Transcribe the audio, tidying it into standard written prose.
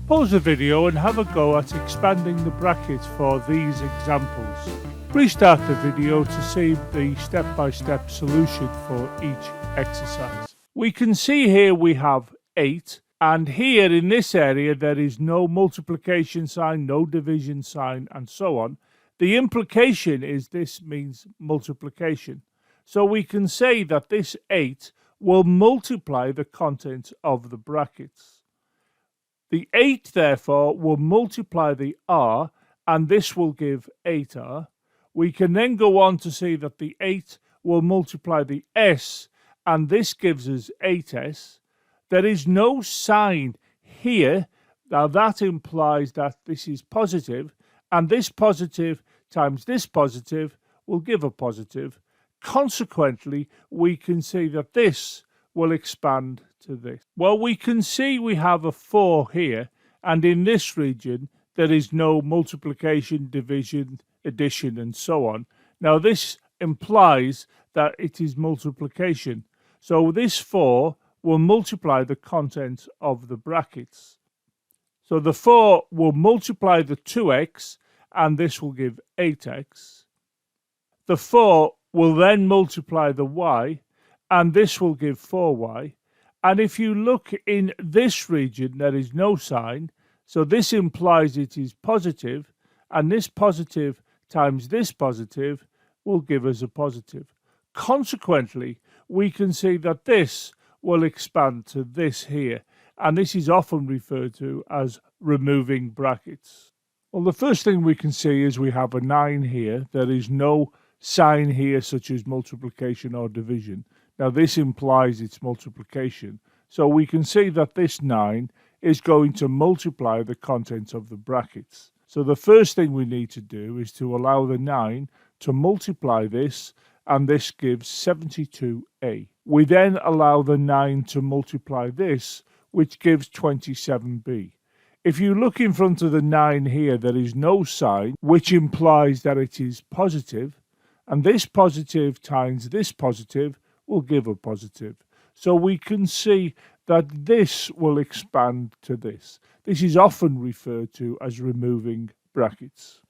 Pause the video and have a go at expanding the brackets for these examples. Restart the video to see the step-by-step solution for each exercise. We can see here we have 8, and here in this area there is no multiplication sign, no division sign, and so on. The implication is this means multiplication. So we can say that this 8 will multiply the content of the brackets. The 8, therefore, will multiply the r, and this will give 8r. We can then go on to see that the 8 will multiply the s, and this gives us 8s. There is no sign here. Now that implies that this is positive, and this positive times this positive will give a positive. Consequently, we can see that this will expand to this. Well, we can see we have a 4 here, and in this region there is no multiplication, division, addition, and so on. Now this implies that it is multiplication. So this 4 will multiply the content of the brackets. So the 4 will multiply the 2x, and this will give 8x. The 4 will then multiply the y, and this will give 4y. And if you look in this region, there is no sign, so this implies it is positive, and this positive times this positive will give us a positive. Consequently, we can see that this will expand to this here, and this is often referred to as removing brackets. Well, the first thing we can see is we have a 9 here. There is no sign here such as multiplication or division. Now this implies it's multiplication, so we can see that this 9 is going to multiply the contents of the brackets. So the first thing we need to do is to allow the 9 to multiply this, and this gives 72a. We then allow the 9 to multiply this, which gives 27b. If you look in front of the 9 here, there is no sign, which implies that it is positive, and this positive times this positive will give a positive. So we can see that this will expand to this. This is often referred to as removing brackets.